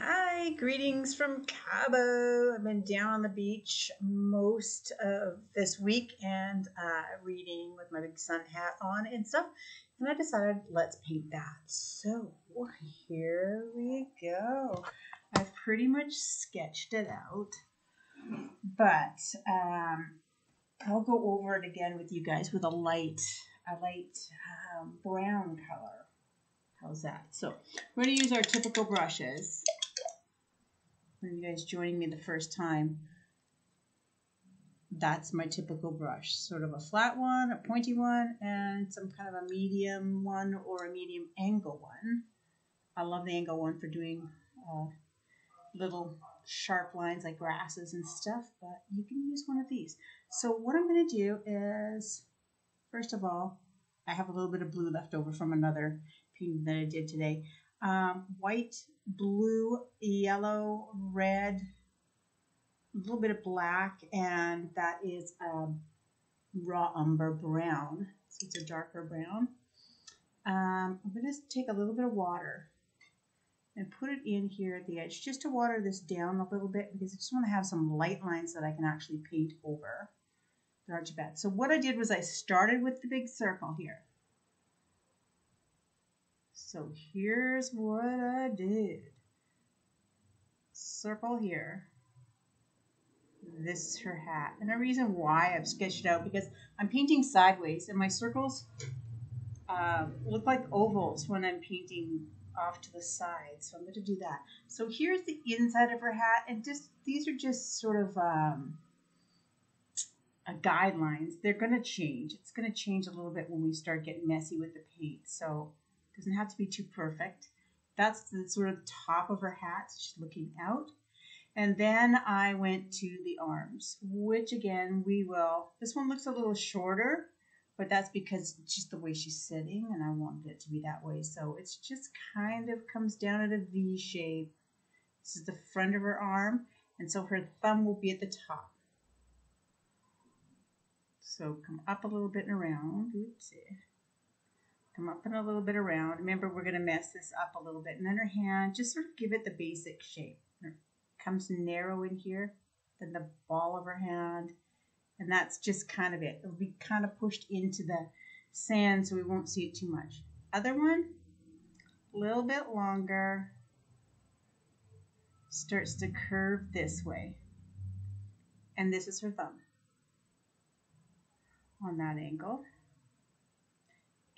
Hi, greetings from Cabo. I've been down on the beach most of this week and reading with my big sun hat on and stuff. And I decided let's paint that. So here we go. I've pretty much sketched it out, but I'll go over it again with you guys with a light brown color. How's that? So we're going to use our typical brushes. For you guys joining me the first time, that's my typical brush. Sort of a flat one, a pointy one, and some kind of a medium one or a medium angle one. I love the angle one for doing little sharp lines like grasses and stuff, but you can use one of these. So what I'm going to do is, first of all, I have a little bit of blue left over from another painting that I did today. White, blue, yellow, red, a little bit of black, and that is raw umber brown. So it's a darker brown. I'm going to take a little bit of water and put it in here at the edge just to water this down a little bit because I just want to have some light lines that I can actually paint over. They're not too bad. So what I did was I started with the big circle here. So here's what I did. Circle here. This is her hat. And the reason why I've sketched it out because I'm painting sideways and my circles look like ovals when I'm painting off to the side. So I'm going to do that. So here's the inside of her hat, and just these are just sort of guidelines. They're going to change. It's going to change a little bit when we start getting messy with the paint. So it doesn't have to be too perfect. That's the sort of top of her hat. She's looking out. And then I went to the arms, which again, this one looks a little shorter, but that's because it's just the way she's sitting and I wanted it to be that way. So it's just kind of comes down at a V shape. This is the front of her arm, and so her thumb will be at the top. So come up a little bit and around. Oopsie. Come up and a little bit around. Remember, we're going to mess this up a little bit. And then her hand, just sort of give it the basic shape. Comes narrow in here, then the ball of her hand, and that's just kind of it. It'll be kind of pushed into the sand so we won't see it too much. Other one, a little bit longer, starts to curve this way, and this is her thumb on that angle.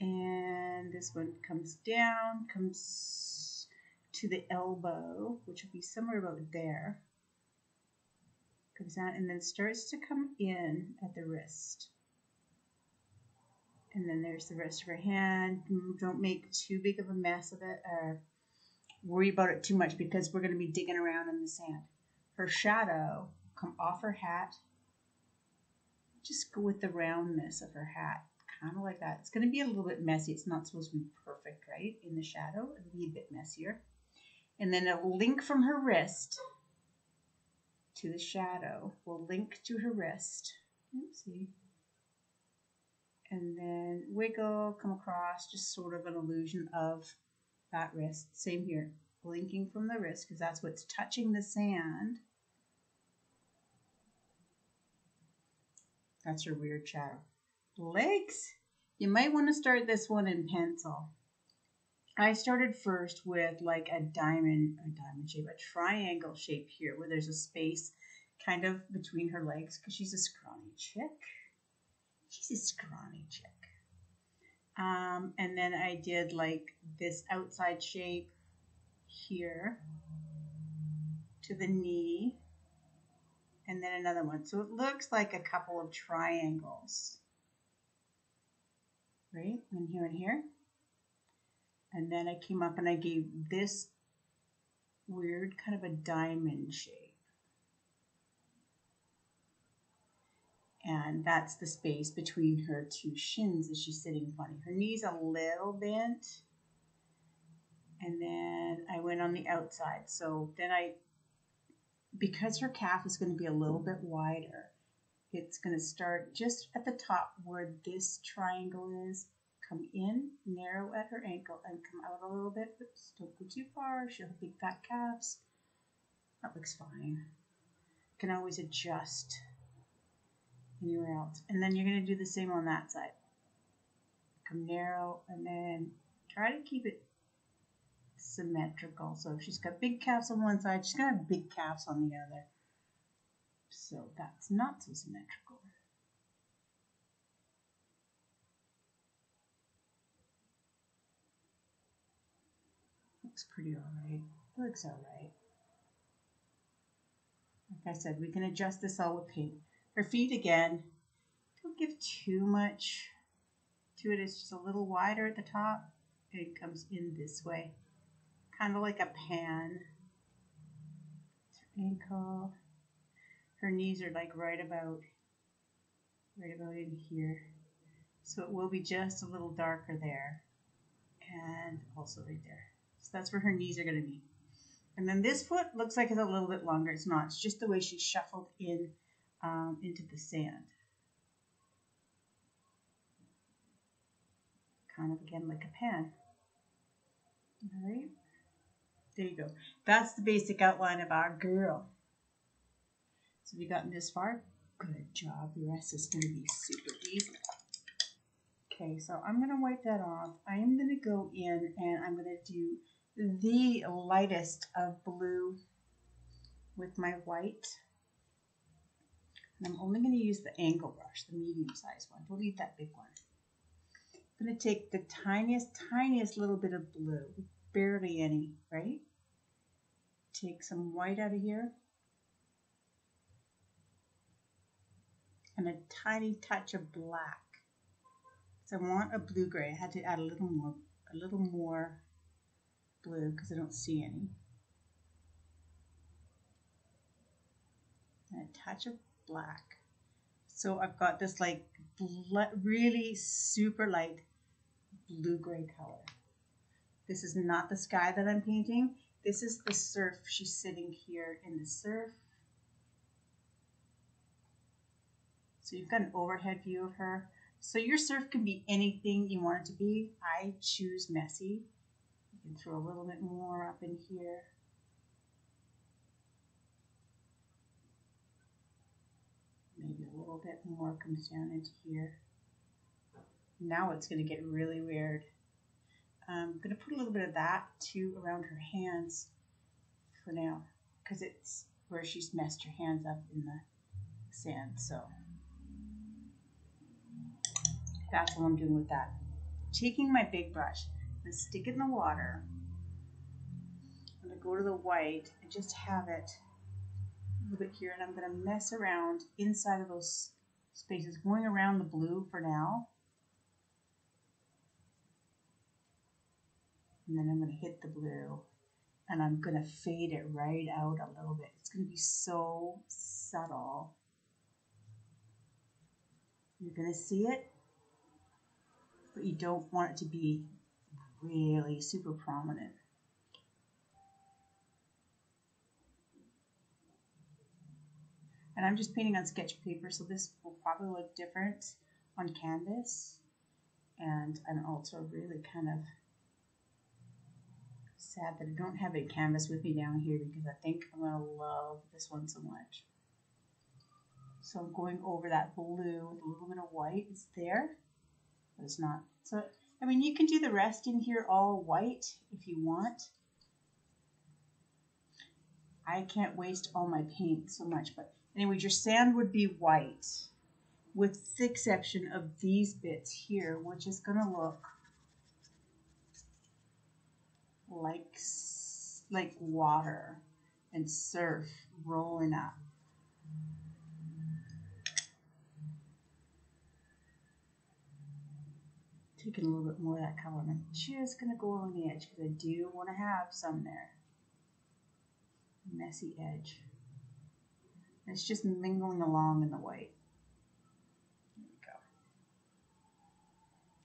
And this one comes down, comes to the elbow, which will be somewhere about there. Comes down and then starts to come in at the wrist. And then there's the rest of her hand. Don't make too big of a mess of it or worry about it too much because we're going to be digging around in the sand. Her shadow, come off her hat. Just go with the roundness of her hat, kind of like that. It's going to be a little bit messy. It's not supposed to be perfect, right? In the shadow, it'll be a bit messier. And then a link from her wrist to the shadow will link to her wrist. Oopsie. And then wiggle, come across, just sort of an illusion of that wrist. Same here, linking from the wrist because that's what's touching the sand. That's her weird shadow. Legs, you might want to start this one in pencil. I started first with like a diamond shape, a triangle shape here where there's a space kind of between her legs because she's a scrawny chick. She's a scrawny chick. And then I did like this outside shape here to the knee, and then another one. So it looks like a couple of triangles, right? And here and here. And then I came up and I gave this weird kind of a diamond shape. And that's the space between her two shins as she's sitting funny. Her knee's a little bent. And then I went on the outside. So then because her calf is going to be a little bit wider, it's going to start just at the top where this triangle is, come in, narrow at her ankle, and come out a little bit. Oops, don't go too far. She'll have big fat calves. That looks fine. You can always adjust anywhere else. And then you're going to do the same on that side. Come narrow and then try to keep it symmetrical. So if she's got big calves on one side, she's going to have big calves on the other. So that's not so symmetrical. Looks pretty alright. Looks alright. Like I said, we can adjust this all with paint. Her feet again, don't give too much to it. It's just a little wider at the top. It comes in this way, kind of like a pan. Her ankle. Her knees are like right about in here. So it will be just a little darker there, and also right there. So that's where her knees are going to be. And then this foot looks like it's a little bit longer. It's not. It's just the way she shuffled in into the sand. Kind of again like a pan. All right. There you go. That's the basic outline of our girl. So have you gotten this far? Good job. The rest is going to be super easy. Okay, so I'm going to wipe that off. I am going to go in and I'm going to do the lightest of blue with my white. And I'm only going to use the angle brush, the medium size one. Don't need that big one. I'm going to take the tiniest little bit of blue, barely any, right? Take some white out of here. And a tiny touch of black. So I want a blue-gray. I had to add a little more blue because I don't see any. And a touch of black. So I've got this like really super light blue-gray color. This is not the sky that I'm painting. This is the surf. She's sitting here in the surf. So you've got an overhead view of her. So your surf can be anything you want it to be. I choose messy. You can throw a little bit more up in here. Maybe a little bit more comes down into here. Now it's going to get really weird. I'm going to put a little bit of that too around her hands for now, because it's where she's messed her hands up in the sand. So that's what I'm doing with that. Taking my big brush, I'm going to stick it in the water. I'm going to go to the white and just have it a little bit here, and I'm going to mess around inside of those spaces, going around the blue for now. And then I'm going to hit the blue, and I'm going to fade it right out a little bit. It's going to be so subtle. You're going to see it, but you don't want it to be really super prominent. And I'm just painting on sketch paper, so this will probably look different on canvas. And I'm also really kind of sad that I don't have a canvas with me down here, because I think I'm going to love this one so much. So I'm going over that blue with a little bit of white. It's there, but it's not. So, I mean, you can do the rest in here all white if you want. I can't waste all my paint so much, but anyways, your sand would be white with the exception of these bits here, which is going to look like water and surf rolling up. Taking a little bit more of that color, and I'm just going to go along the edge because I do want to have some there. Messy edge. It's just mingling along in the white. There we go.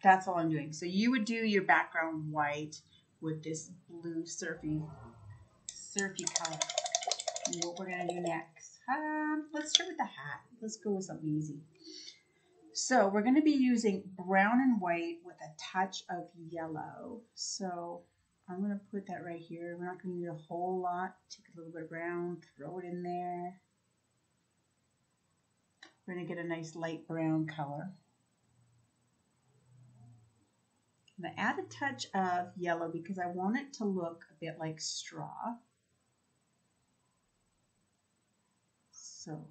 That's all I'm doing. So you would do your background white with this blue surfy color. And what we're going to do next. Let's start with the hat. Let's go with something easy. So we're going to be using brown and white with a touch of yellow. So I'm going to put that right here. We're not going to need a whole lot. Take a little bit of brown, throw it in there. We're going to get a nice light brown color. I'm going to add a touch of yellow because I want it to look a bit like straw. So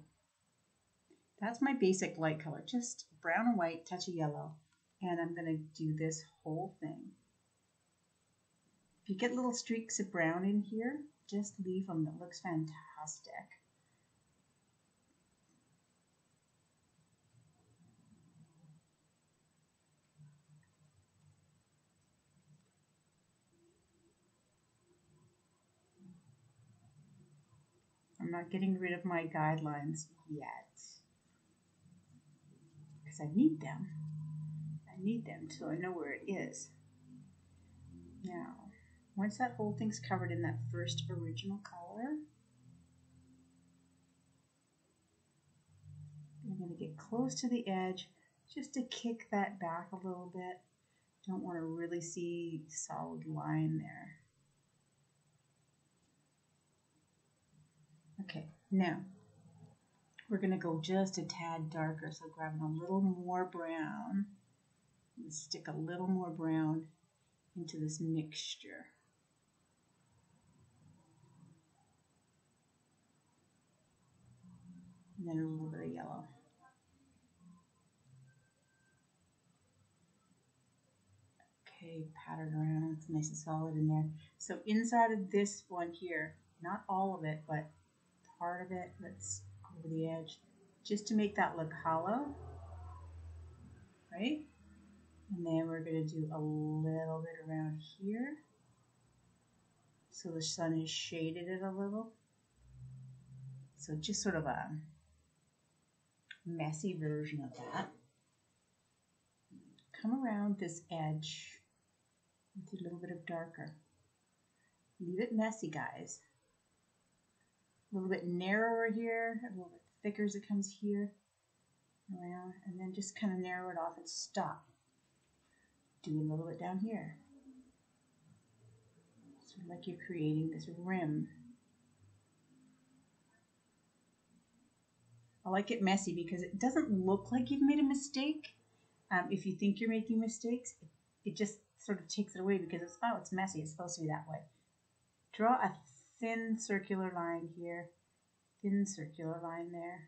that's my basic light color, just brown and white, touch of yellow. And I'm going to do this whole thing. If you get little streaks of brown in here, just leave them. That looks fantastic. I'm not getting rid of my guidelines yet because I need them. I need them so I know where it is. Now, once that whole thing's covered in that first original color, I'm going to get close to the edge just to kick that back a little bit. Don't want to really see solid line there. Okay, now we're going to go just a tad darker, so grabbing a little more brown and stick a little more brown into this mixture. And then a little bit of yellow. Okay, pat it around. It's nice and solid in there. So inside of this one here, not all of it, but part of it, let's go over the edge, just to make that look hollow, right? And then we're going to do a little bit around here, so the sun has shaded it a little. So just sort of a messy version of that. Come around this edge with a little bit of darker. Leave it messy, guys. A little bit narrower here, a little bit thicker as it comes here, around, and then just kind of narrow it off and stop. Do a little bit down here. Sort of like you're creating this rim. I like it messy because it doesn't look like you've made a mistake. If you think you're making mistakes, it just sort of takes it away because it's, oh, it's messy. It's supposed to be that way. Draw a thin circular line here, thin circular line there.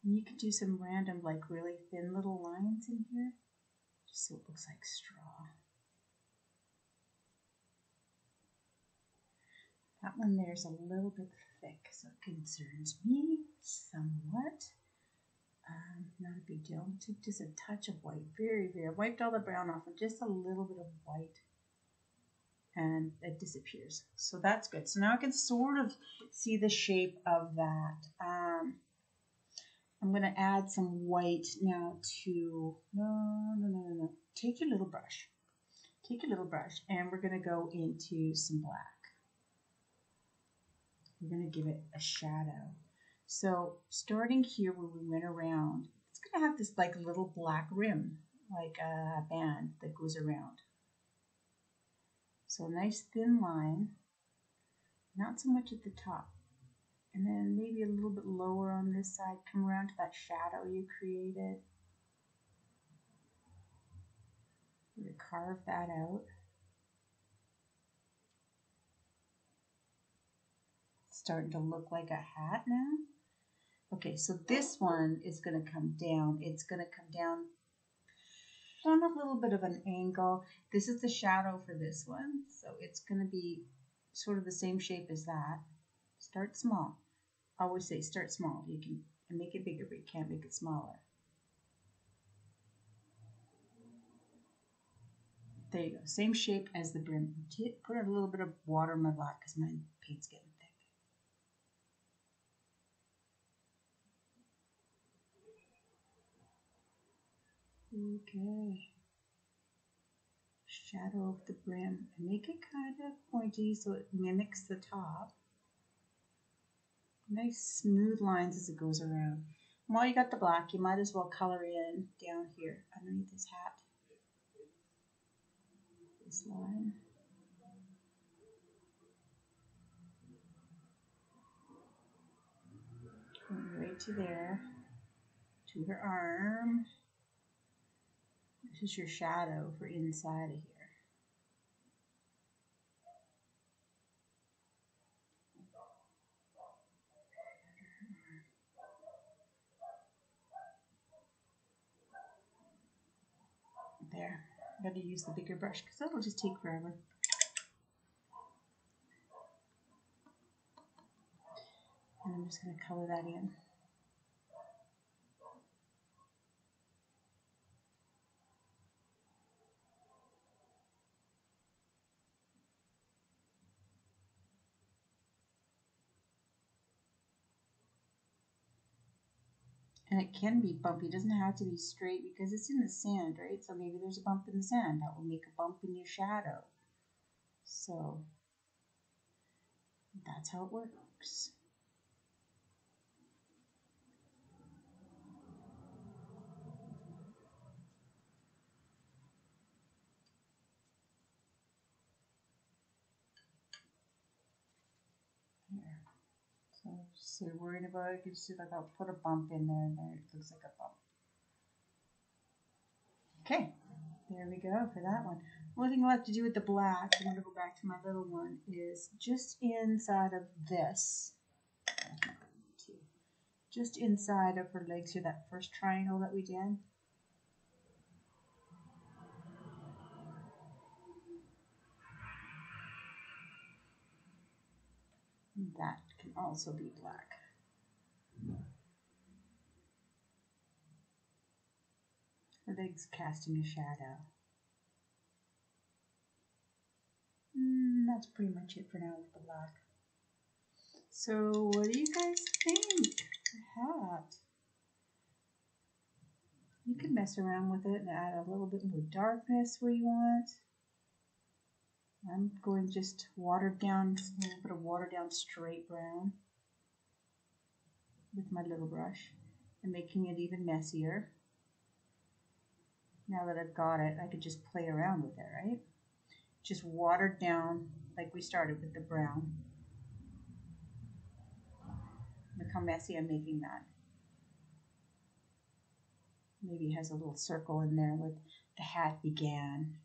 And you could do some random, like really thin little lines in here, just so it looks like straw. That one there's a little bit thick, so it concerns me somewhat. Not a big deal. Just a touch of white, very, very. I wiped all the brown off with just a little bit of white, and it disappears. So that's good. So now I can sort of see the shape of that. I'm going to add some white now to, no. Take your little brush. Take your little brush, and we're going to go into some black. We're going to give it a shadow. So starting here where we went around, it's going to have this like little black rim, like a band that goes around. So a nice thin line, not so much at the top. And then maybe a little bit lower on this side, come around to that shadow you created. We're going to carve that out. It's starting to look like a hat now. Okay, so this one is going to come down. It's going to come down on a little bit of an angle. This is the shadow for this one, so it's going to be sort of the same shape as that. Start small. I always say start small. You can make it bigger, but you can't make it smaller. There you go. Same shape as the brim. Put a little bit of water in my black because my paint's getting thick. Okay. Shadow of the brim and make it kind of pointy so it mimics the top. Nice smooth lines as it goes around. And while you got the black, you might as well color in down here underneath this hat. this line. Going right to there, to her arm. This is your shadow for inside of here. There. I gotta use the bigger brush because that'll just take forever. And I'm just gonna color that in. And it can be bumpy. It doesn't have to be straight because it's in the sand, right? So maybe there's a bump in the sand. That will make a bump in your shadow. So that's how it works. Here. So just you're worried about it, you can see like I'll put a bump in there and there it looks like a bump. Okay, there we go for that one. One thing I'll have to do with the black, I'm going to go back to my little one, is just inside of this, just inside of her legs here, that first triangle that we did. That can also be black. Her legs casting a shadow. That's pretty much it for now with the black. So what do you guys think? The hat. You can mess around with it and add a little bit more darkness where you want. I'm going just watered down, a little bit of watered down straight brown with my little brush and making it even messier. Now that I've got it, I could just play around with it, right? Just watered down like we started with the brown. Look how messy I'm making that. Maybe it has a little circle in there with the hat began.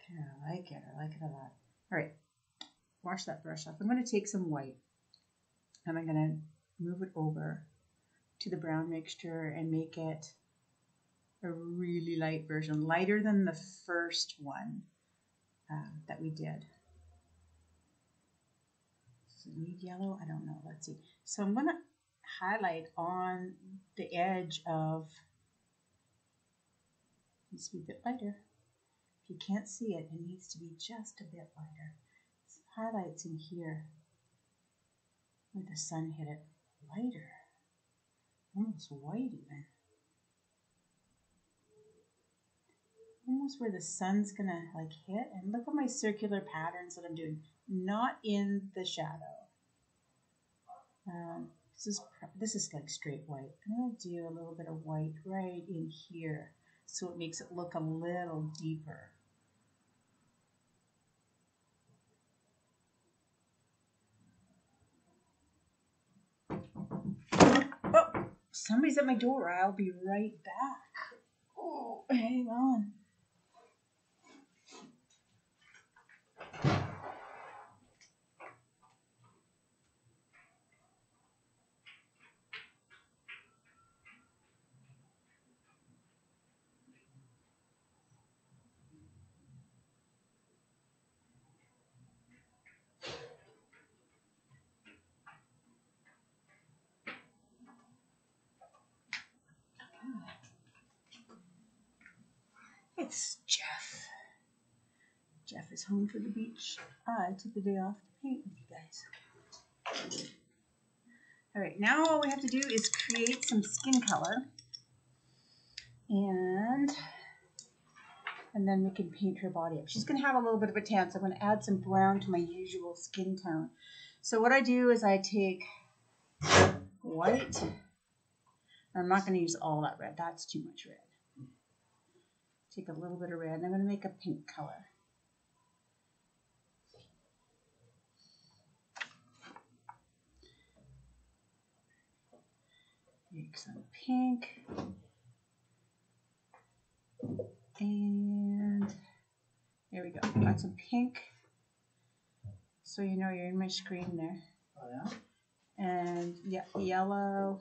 Okay, I like it a lot. All right, wash that brush off. I'm going to take some white and I'm going to move it over to the brown mixture and make it a really light version, lighter than the first one that we did. Does it need yellow? I don't know. Let's see. So I'm going to highlight on the edge of, needs to be a bit lighter. If you can't see it, it needs to be just a bit lighter. Some highlights in here where the sun hit it. Lighter. Almost white even. Almost where the sun's gonna like hit. And look at my circular patterns that I'm doing. Not in the shadow. This is like straight white. I'm gonna do a little bit of white right in here so it makes it look a little deeper. Oh, somebody's at my door. I'll be right back. Oh, hang on. It's Jeff. Jeff is home for the beach. I took the day off to paint with you guys. All right, now all we have to do is create some skin color. And then we can paint her body up. She's going to have a little bit of a tan, so I'm going to add some brown to my usual skin tone. So what I do is I take white. I'm not going to use all that red. That's too much red. Take a little bit of red, and I'm going to make a pink color. Make some pink. And there we go. Got some pink. So you know you're in my screen there. Oh yeah? And yeah, yellow.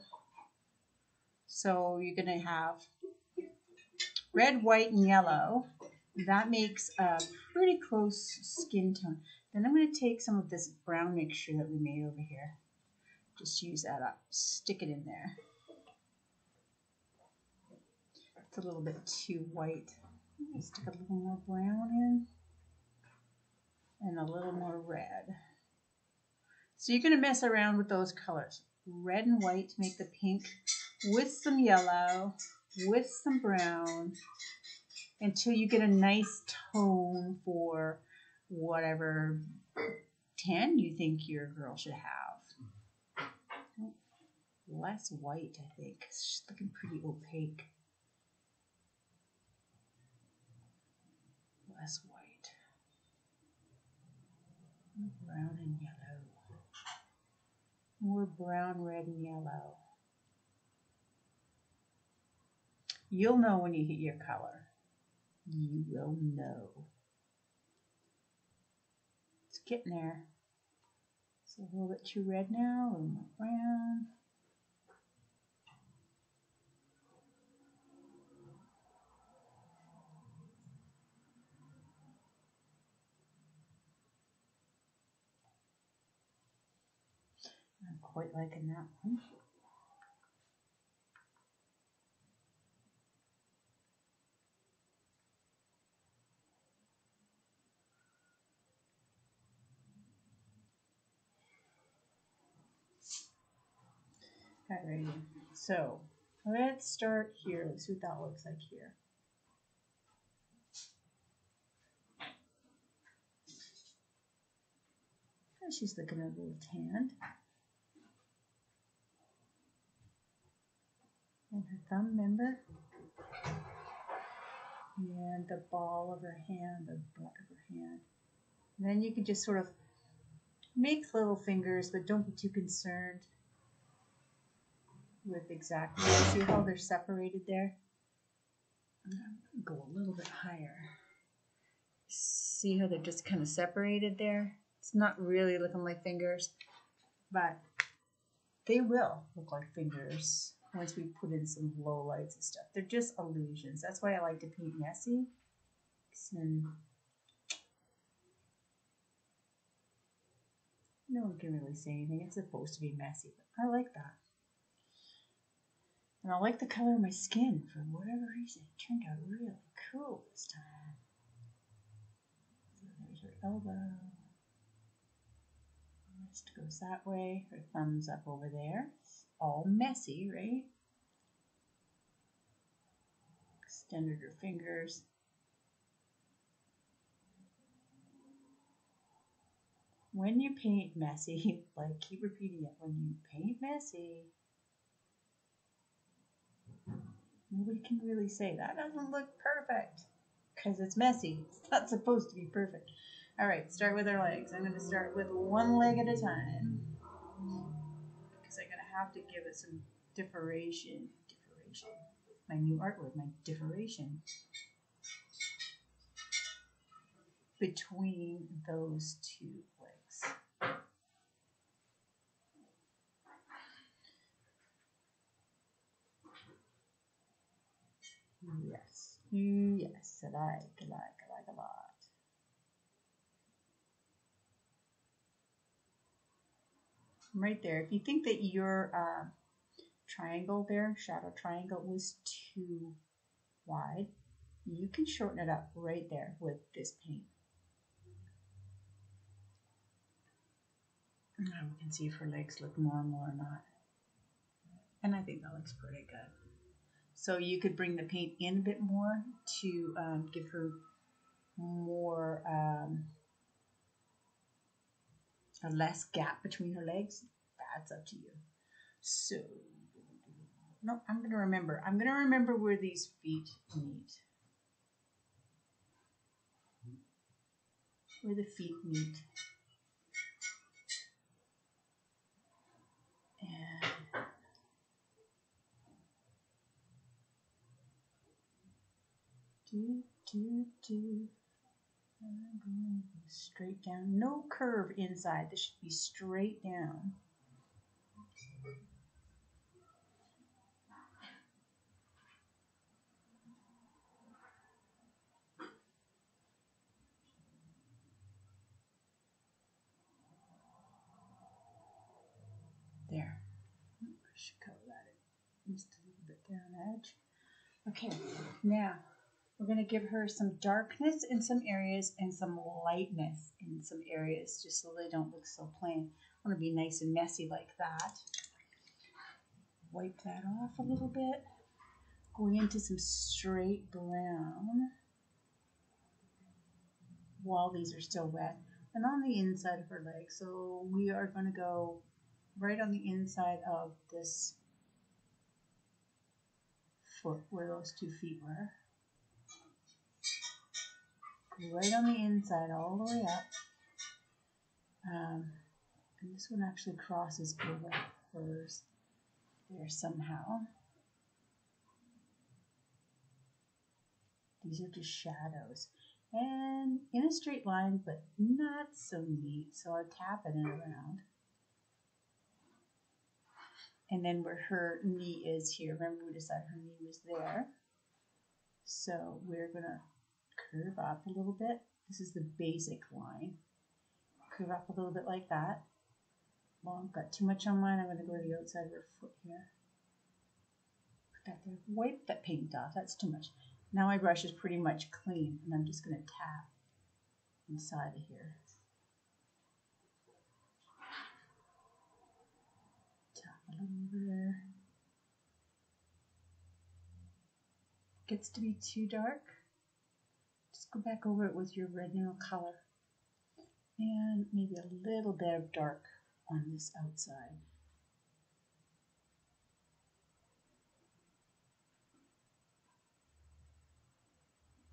So you're going to have red, white, and yellow. That makes a pretty close skin tone. Then I'm going to take some of this brown mixture that we made over here. Just use that up. Stick it in there. It's a little bit too white. Stick a little more brown in. And a little more red. So you're going to mess around with those colors. Red and white to make the pink with some yellow, with some brown, until you get a nice tone for whatever tan you think your girl should have. Less white, I think. It's just looking pretty opaque. Less white. Brown and yellow. More brown, red, and yellow. You'll know when you hit your color. You will know. It's getting there. It's a little bit too red now, a little more brown. I'm quite liking that one. Alrighty, so let's start here. Let's see what that looks like here. She's looking a little tanned. And her thumb, remember? And the ball of her hand, the butt of her hand. And then you can just sort of make little fingers, but don't be too concerned with exactly. See how they're separated there? I'm going to go a little bit higher. See how they're just kind of separated there? It's not really looking like fingers, but they will look like fingers once we put in some low lights and stuff. They're just illusions. That's why I like to paint messy. No one can really say anything. It's supposed to be messy, but I like that. And I like the color of my skin for whatever reason. It turned out really cool this time. So there's her elbow. Wrist goes that way. Her thumb's up over there. It's all messy, right? Extended her fingers. When you paint messy, like keep repeating it, when you paint messy, nobody can really say that doesn't look perfect because it's messy. It's not supposed to be perfect. All right, start with our legs. I'm going to start with one leg at a time because I'm going to have to give it some differentiation. My new art word, my differentiation between those two legs. Yes, yes, I like a lot. Right there. If you think that your triangle there, shadow triangle, was too wide, you can shorten it up right there with this paint. Now we can see if her legs look more and more or not. And I think that looks pretty good. So you could bring the paint in a bit more to give her more, a less gap between her legs. That's up to you. So, no, I'm going to remember. I'm going to remember where these feet meet. where the feet meet. And do. I'm going to go straight down. No curve inside. This should be straight down. There. I should cover that just a little bit there on the edge. Okay, now we're going to give her some darkness in some areas and some lightness in some areas, just so they don't look so plain. I want to be nice and messy like that. Wipe that off a little bit. Going into some straight brown while these are still wet. And on the inside of her leg. So we are going to go right on the inside of this foot where those 2 feet were. Right on the inside all the way up. And this one actually crosses over hers there somehow. These are just shadows. And in a straight line, but not so neat. So I'll tap it in around. And then where her knee is here, remember we decided her knee was there. So we're going to curve up a little bit. This is the basic line. Curve up a little bit like that. Well, I've got too much on mine. I'm going to go to the outside of her foot here. Put that there. Wipe that paint off. That's too much. Now my brush is pretty much clean, and I'm just going to tap inside of here. Tap a little over there. Gets to be too dark. Just go back over it with your red nail color. And maybe a little bit of dark on this outside.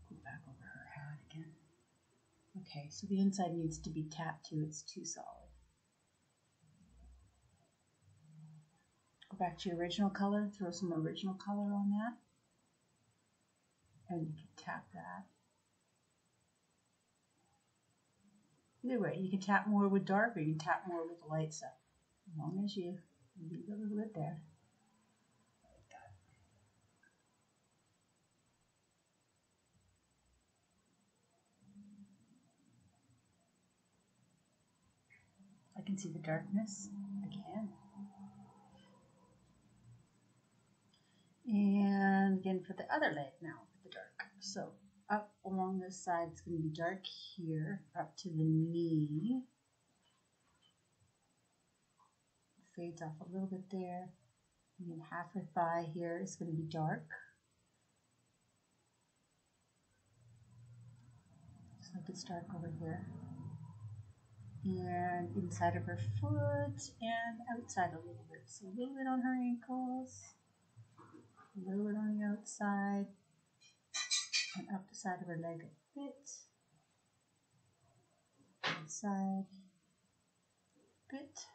Go back over her hat again. Okay, so the inside needs to be tapped too. It's too solid. Go back to your original color. Throw some original color on that. And you can tap that. Either way, you can tap more with dark or you can tap more with the light stuff. As long as you leave a little bit there. Like that. I can see the darkness again. And again for the other leg now with the dark. So up along this side, it's going to be dark here, up to the knee. Fades off a little bit there. And then half her thigh here is going to be dark. Just like it's dark over here. And inside of her foot and outside a little bit. So a little bit on her ankles, a little bit on the outside, and up the side of her leg a bit. Inside, bit.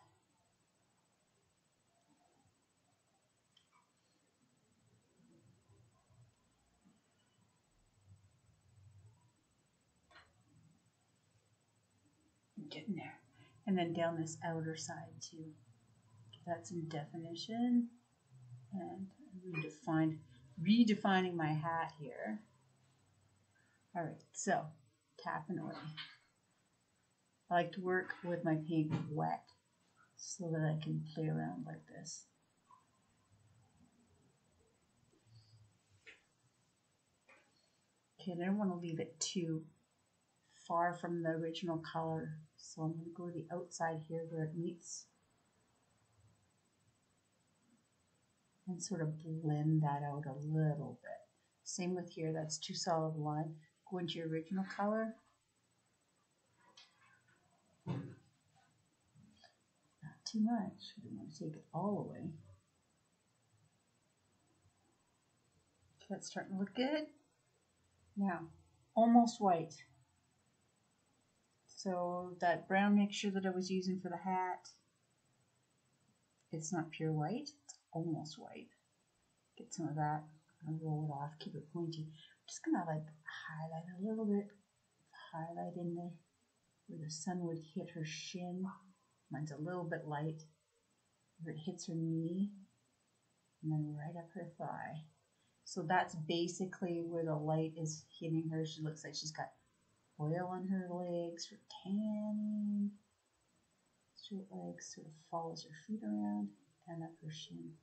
Getting there. And then down this outer side too. Give that some definition. And redefining my hat here. All right, so tapping away. I like to work with my paint wet so that I can play around like this. Okay, and I don't want to leave it too far from the original color, so I'm going to go to the outside here where it meets and sort of blend that out a little bit. Same with here, that's too solid line. Go into your original color. Not too much, I don't want to take it all away. That's starting to look good. Now, almost white. So that brown mixture that I was using for the hat, it's not pure white, it's almost white. Get some of that, and roll it off, keep it pointy. I'm just gonna like highlight a little bit, highlight in there where the sun would hit her shin. Mine's a little bit light, where it hits her knee, and then right up her thigh. So that's basically where the light is hitting her. She looks like she's got oil on her legs for tanning. Straight legs, sort of follows her feet around and up her shin.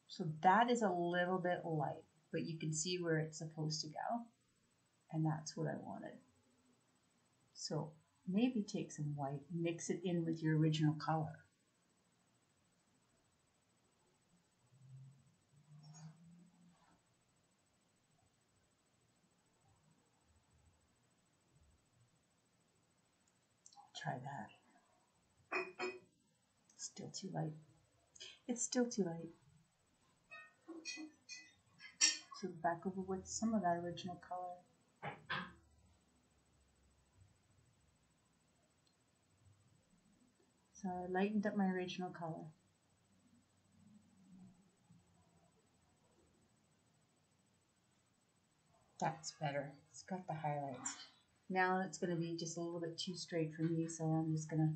So that is a little bit light, but you can see where it's supposed to go. And that's what I wanted. So maybe take some white, mix it in with your original color. Try that. Still too light. It's still too light. So back over with some of that original color. So I lightened up my original color. That's better. It's got the highlights. Now it's going to be just a little bit too straight for me, so I'm just going to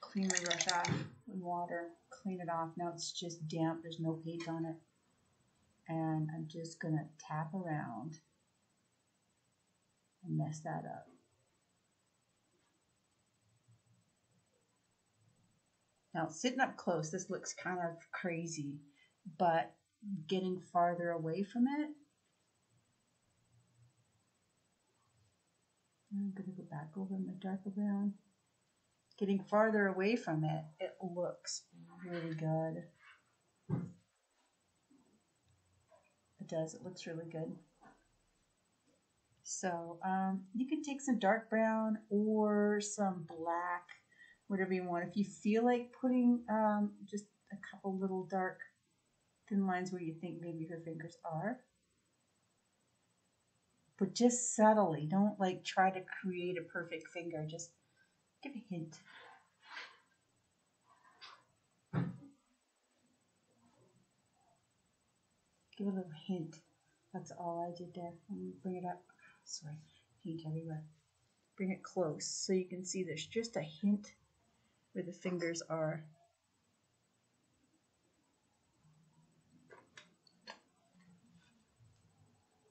clean the brush off with water, clean it off. Now it's just damp, there's no paint on it. And I'm just going to tap around and mess that up. Now sitting up close, this looks kind of crazy, but getting farther away from it, I'm going to go back over my darker brown. Getting farther away from it, it looks really good. It does, it looks really good. So you can take some dark brown or some black, whatever you want. If you feel like putting just a couple little dark thin lines where you think maybe her fingers are, but just subtly, don't like try to create a perfect finger, just give a hint. Give a little hint. That's all I did there. Let me bring it up. Sorry, paint everywhere. Bring it close so you can see there's just a hint where the fingers are.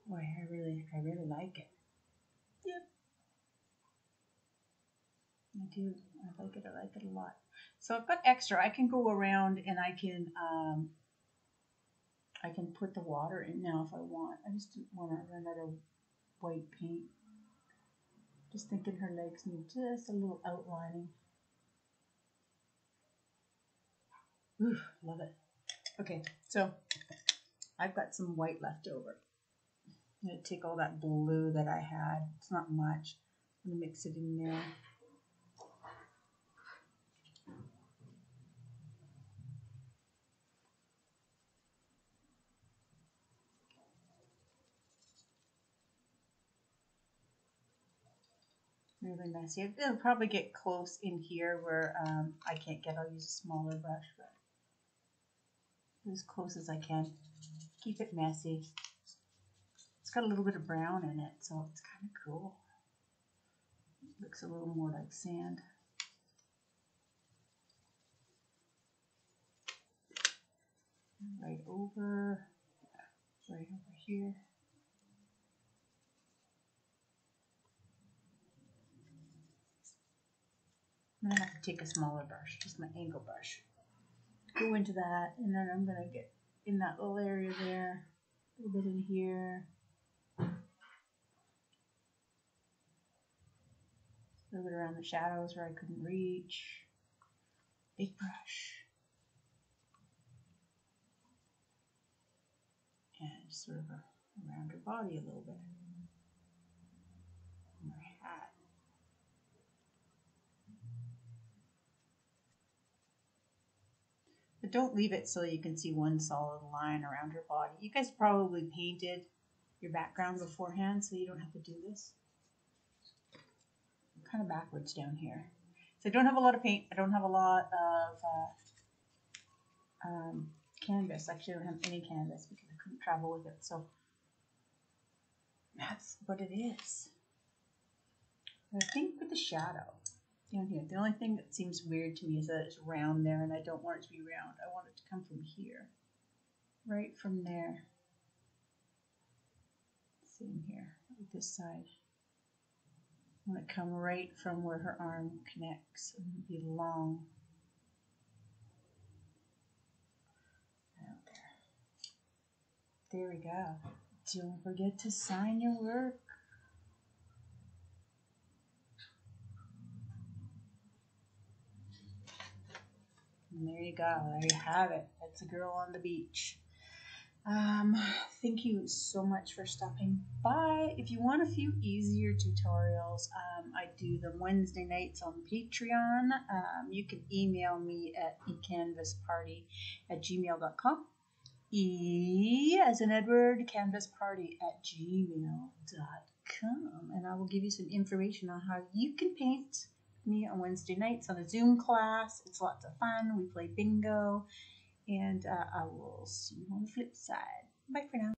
Boy, I really like it. Yep. I do. I like it a lot. So I've got extra. I can go around and I can put the water in now if I want. I just didn't want to run out of white paint. Just thinking her legs need just a little outlining. Ooh, love it. Okay, so I've got some white left over. I'm going to take all that blue that I had. It's not much. I'm going to mix it in there. Really messy. It'll probably get close in here where I can't get. I'll use a smaller brush, but as close as I can. Keep it messy. It's got a little bit of brown in it, so it's kind of cool. It looks a little more like sand. Right over here. I'm gonna have to take a smaller brush, just my angle brush. Go into that, and then I'm gonna get in that little area there, a little bit in here. A little bit around the shadows where I couldn't reach. Big brush. And just sort of around her body a little bit. And her hat. But don't leave it so you can see one solid line around her body. You guys probably painted your background beforehand, so you don't have to do this. kind of backwards down here. So I don't have a lot of paint. I don't have a lot of canvas. Actually, I don't have any canvas because I couldn't travel with it. So that's what it is. And I think with the shadow down here, the only thing that seems weird to me is that it's round there, and I don't want it to be round. I want it to come from here, right from there. Same here, this side. I want to come right from where her arm connects and be long. Out there. There we go. Don't forget to sign your work. And there you go. There you have it. That's a girl on the beach. Thank you so much for stopping by. If you want a few easier tutorials, I do them Wednesday nights on Patreon. You can email me at ecanvasparty@gmail.com. As in Edward, canvasparty@gmail.com. And I will give you some information on how you can paint me on Wednesday nights on a Zoom class. It's lots of fun. We play bingo. And I will see you on the flip side. Bye for now.